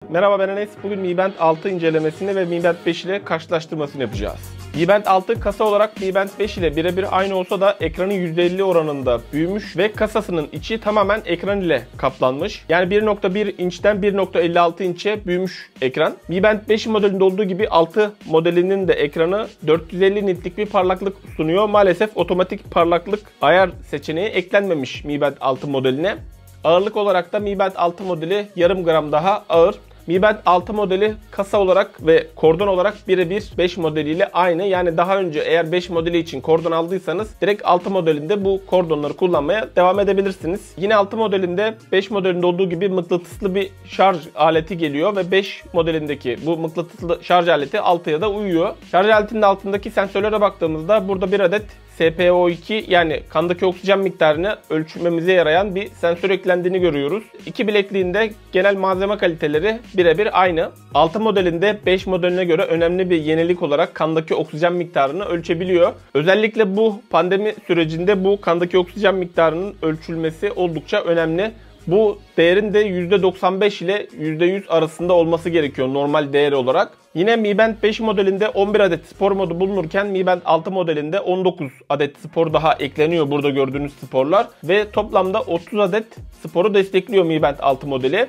Merhaba, ben Enes. Bugün Mi Band 6 incelemesini ve Mi Band 5 ile karşılaştırmasını yapacağız. Mi Band 6 kasa olarak Mi Band 5 ile birebir aynı olsa da ekranı %50 oranında büyümüş ve kasasının içi tamamen ekran ile kaplanmış. Yani 1.1 inçten 1.56 inçe büyümüş ekran. Mi Band 5 modelinde olduğu gibi 6 modelinin de ekranı 450 nitlik bir parlaklık sunuyor. Maalesef otomatik parlaklık ayar seçeneği eklenmemiş Mi Band 6 modeline. Ağırlık olarak da Mi Band 6 modeli yarım gram daha ağır. Mi Band 6 modeli kasa olarak ve kordon olarak birebir 5 modeliyle aynı. Yani daha önce eğer 5 modeli için kordon aldıysanız direkt 6 modelinde bu kordonları kullanmaya devam edebilirsiniz. Yine 6 modelinde 5 modelinde olduğu gibi mıknatıslı bir şarj aleti geliyor ve 5 modelindeki bu mıknatıslı şarj aleti 6'ya da uyuyor. Şarj aletinin altındaki sensörlere baktığımızda burada bir adet SpO2 yani kandaki oksijen miktarını ölçmemize yarayan bir sensör eklendiğini görüyoruz. İki bilekliğinde genel malzeme kaliteleri birebir aynı. 6 modelinde 5 modeline göre önemli bir yenilik olarak kandaki oksijen miktarını ölçebiliyor. Özellikle bu pandemi sürecinde bu kandaki oksijen miktarının ölçülmesi oldukça önemli. Bu değerin de %95 ile %100 arasında olması gerekiyor normal değer olarak. Yine Mi Band 5 modelinde 11 adet spor modu bulunurken Mi Band 6 modelinde 19 adet spor daha ekleniyor burada gördüğünüz sporlar. Ve toplamda 30 adet sporu destekliyor Mi Band 6 modeli.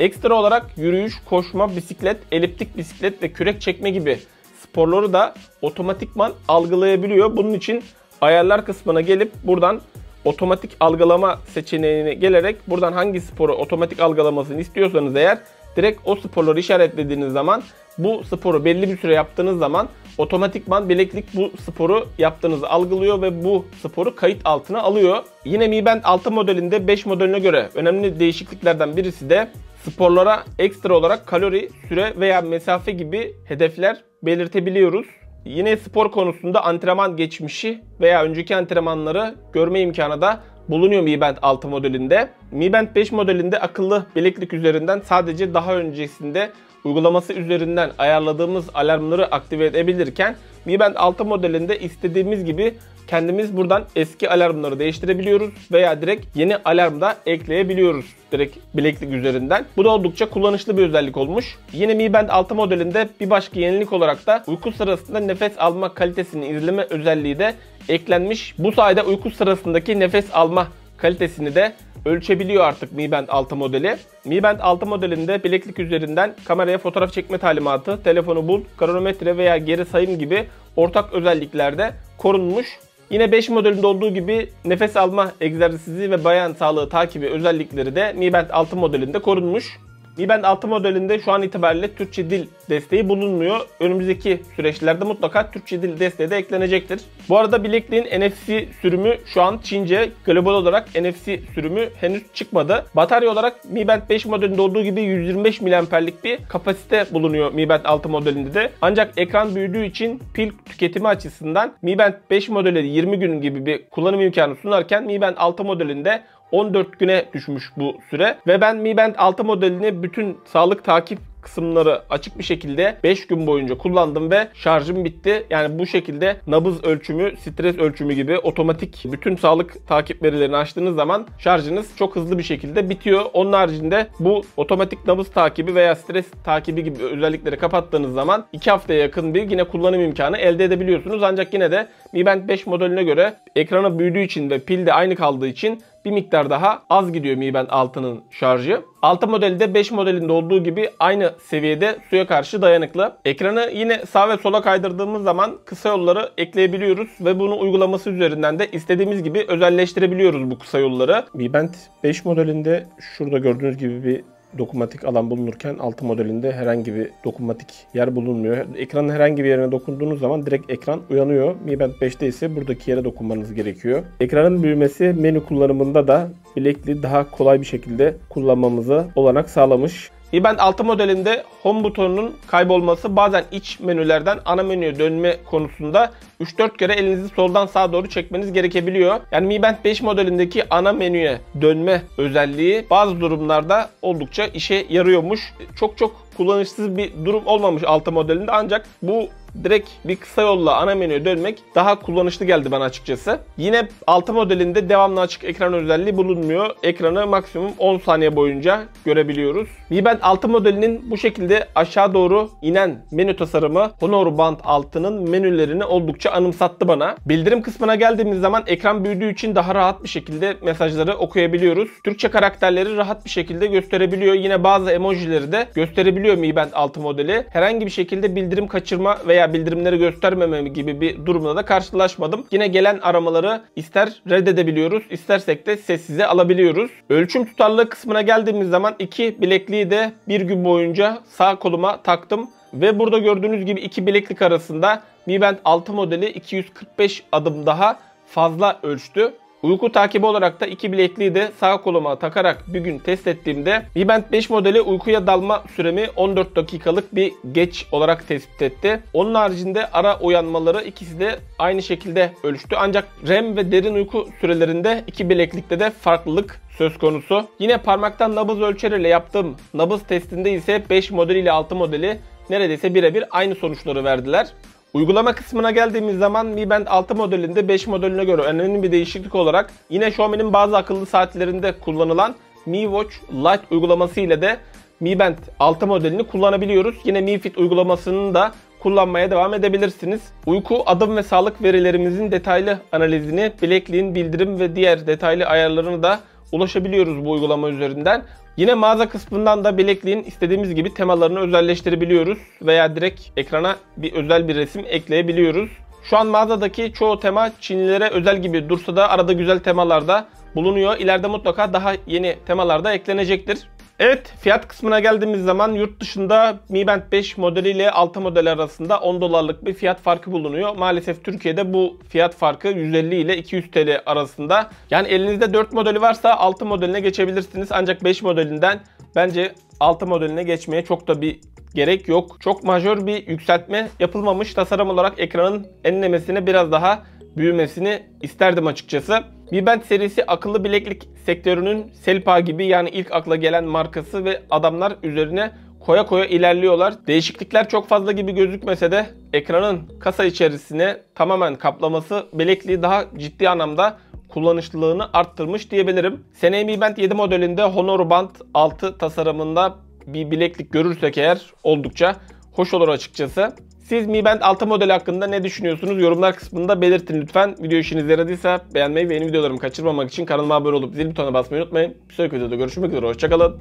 Ekstra olarak yürüyüş, koşma, bisiklet, eliptik bisiklet ve kürek çekme gibi sporları da otomatikman algılayabiliyor. Bunun için ayarlar kısmına gelip buradan otomatik algılama seçeneğine gelerek buradan hangi sporu otomatik algılamasını istiyorsanız eğer direkt o sporları işaretlediğiniz zaman bu sporu belli bir süre yaptığınız zaman otomatikman bileklik bu sporu yaptığınızı algılıyor ve bu sporu kayıt altına alıyor. Yine Mi Band 6 modelinde 5 modeline göre önemli değişikliklerden birisi de sporlara ekstra olarak kalori, süre veya mesafe gibi hedefler belirtebiliyoruz. Yine spor konusunda antrenman geçmişi veya önceki antrenmanları görme imkanı da bulunuyor Mi Band 6 modelinde. Mi Band 5 modelinde akıllı bileklik üzerinden sadece daha öncesinde uygulaması üzerinden ayarladığımız alarmları aktive edebilirken Mi Band 6 modelinde istediğimiz gibi kendimiz buradan eski alarmları değiştirebiliyoruz veya direkt yeni alarm da ekleyebiliyoruz direkt bileklik üzerinden. Bu da oldukça kullanışlı bir özellik olmuş. Yine Mi Band 6 modelinde bir başka yenilik olarak da uyku sırasında nefes alma kalitesini izleme özelliği de eklenmiş. Bu sayede uyku sırasındaki nefes alma kalitesini de ölçebiliyor artık Mi Band 6 modeli. Mi Band 6 modelinde bileklik üzerinden kameraya fotoğraf çekme talimatı, telefonu bul, kronometre veya geri sayım gibi ortak özelliklerde korunmuş. Yine 5 modelinde olduğu gibi nefes alma egzersizi ve bayan sağlığı takibi özellikleri de Mi Band 6 modelinde korunmuş. Mi Band 6 modelinde şu an itibariyle Türkçe dil desteği bulunmuyor. Önümüzdeki süreçlerde mutlaka Türkçe dil desteği de eklenecektir. Bu arada bilekliğin NFC sürümü şu an Çince, global olarak NFC sürümü henüz çıkmadı. Batarya olarak Mi Band 5 modelinde olduğu gibi 125 mAh'lik bir kapasite bulunuyor Mi Band 6 modelinde de. Ancak ekran büyüdüğü için pil tüketimi açısından Mi Band 5 modeli 20 gün gibi bir kullanım imkanı sunarken Mi Band 6 modelinde 14 güne düşmüş bu süre. Ve ben Mi Band 6 modelini bütün sağlık takip kısımları açık bir şekilde 5 gün boyunca kullandım ve şarjım bitti. Yani bu şekilde nabız ölçümü, stres ölçümü gibi otomatik bütün sağlık takip verilerini açtığınız zaman şarjınız çok hızlı bir şekilde bitiyor. Onun haricinde bu otomatik nabız takibi veya stres takibi gibi özellikleri kapattığınız zaman 2 haftaya yakın bir yine kullanım imkanı elde edebiliyorsunuz. Ancak yine de Mi Band 5 modeline göre ekranı büyüdüğü için ve pil de aynı kaldığı için bir miktar daha az gidiyor Mi Band 6'nın şarjı. 6 modelde 5 modelinde olduğu gibi aynı seviyede suya karşı dayanıklı. Ekranı yine sağ ve sola kaydırdığımız zaman kısa yolları ekleyebiliyoruz ve bunu uygulaması üzerinden de istediğimiz gibi özelleştirebiliyoruz bu kısa yolları. Mi Band 5 modelinde şurada gördüğünüz gibi bir dokunmatik alan bulunurken 6 modelinde herhangi bir dokunmatik yer bulunmuyor. Ekranın herhangi bir yerine dokunduğunuz zaman direkt ekran uyanıyor. Mi Band 5'te ise buradaki yere dokunmanız gerekiyor. Ekranın büyümesi menü kullanımında da bilekliği daha kolay bir şekilde kullanmamıza olanak sağlamış. Mi Band 6 modelinde home butonunun kaybolması bazen iç menülerden ana menüye dönme konusunda 3-4 kere elinizi soldan sağa doğru çekmeniz gerekebiliyor. Yani Mi Band 5 modelindeki ana menüye dönme özelliği bazı durumlarda oldukça işe yarıyormuş. Çok kullanışsız bir durum olmamış 6 modelinde, ancak bu direkt bir kısa yolla ana menüye dönmek daha kullanışlı geldi bana açıkçası. Yine 6 modelinde devamlı açık ekran özelliği bulunmuyor. Ekranı maksimum 10 saniye boyunca görebiliyoruz. Mi Band 6 modelinin bu şekilde aşağı doğru inen menü tasarımı Honor Band 6'nın menülerini oldukça anımsattı bana. Bildirim kısmına geldiğimiz zaman ekran büyüdüğü için daha rahat bir şekilde mesajları okuyabiliyoruz. Türkçe karakterleri rahat bir şekilde gösterebiliyor. Yine bazı emojileri de gösterebiliyor Mi Band 6 modeli. Herhangi bir şekilde bildirim kaçırma veya bildirimleri göstermeme gibi bir durumla da karşılaşmadım. Yine gelen aramaları ister reddedebiliyoruz, istersek de sessize alabiliyoruz. Ölçüm tutarlılığı kısmına geldiğimiz zaman iki bilekliği de bir gün boyunca sağ koluma taktım. Ve burada gördüğünüz gibi iki bileklik arasında Mi Band 6 modeli 245 adım daha fazla ölçtü. Uyku takibi olarak da iki bilekliği de sağ koluma takarak bir gün test ettiğimde Mi Band 5 modeli uykuya dalma süremi 14 dakikalık bir geç olarak tespit etti. Onun haricinde ara uyanmaları ikisi de aynı şekilde ölçtü. Ancak REM ve derin uyku sürelerinde iki bileklikte de farklılık söz konusu. Yine parmaktan nabız ölçeriyle yaptığım nabız testinde ise 5 modeli ile 6 modeli neredeyse birebir aynı sonuçları verdiler. Uygulama kısmına geldiğimiz zaman Mi Band 6 modelinde 5 modeline göre önemli bir değişiklik olarak yine Xiaomi'nin bazı akıllı saatlerinde kullanılan Mi Watch Lite uygulaması ile de Mi Band 6 modelini kullanabiliyoruz. Yine Mi Fit uygulamasını da kullanmaya devam edebilirsiniz. Uyku, adım ve sağlık verilerimizin detaylı analizini, bilekliğin bildirim ve diğer detaylı ayarlarını da ulaşabiliyoruz bu uygulama üzerinden. Yine mağaza kısmından da bilekliğin istediğimiz gibi temalarını özelleştirebiliyoruz veya direkt ekrana özel bir resim ekleyebiliyoruz. Şu an mağazadaki çoğu tema Çinlilere özel gibi dursa da arada güzel temalar da bulunuyor. İleride mutlaka daha yeni temalar da eklenecektir. Evet, fiyat kısmına geldiğimiz zaman yurt dışında Mi Band 5 modeli ile 6 model arasında 10 dolarlık bir fiyat farkı bulunuyor. Maalesef Türkiye'de bu fiyat farkı 150 ile 200 TL arasında. Yani elinizde 4 modeli varsa 6 modeline geçebilirsiniz. Ancak 5 modelinden bence 6 modeline geçmeye çok da bir gerek yok. Çok majör bir yükseltme yapılmamış. Tasarım olarak ekranın enlemesine biraz daha büyümesini isterdim açıkçası. Mi Band serisi akıllı bileklik sektörünün Selpa gibi, yani ilk akla gelen markası ve adamlar üzerine koya koya ilerliyorlar. Değişiklikler çok fazla gibi gözükmese de ekranın kasa içerisine tamamen kaplaması bilekliği daha ciddi anlamda kullanışlılığını arttırmış diyebilirim. Seneye Mi Band 7 modelinde Honor Band 6 tasarımında bir bileklik görürsek eğer oldukça hoş olur açıkçası. Siz Mi Band 6 modeli hakkında ne düşünüyorsunuz? Yorumlar kısmında belirtin lütfen. Video işinize yaradıysa beğenmeyi ve yeni videolarımı kaçırmamak için kanalıma abone olup zil butonuna basmayı unutmayın. Bir sonraki videoda görüşmek üzere. Hoşçakalın.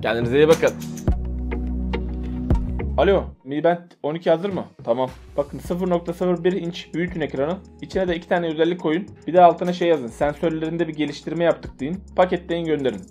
Kendinize iyi bakın. Alo, Mi Band 12 hazır mı? Tamam. Bakın 0.01 inç büyütün ekranı. İçine de 2 tane özellik koyun. Bir de altına şey yazın. Sensörlerinde bir geliştirme yaptık deyin. Paketleyin, gönderin.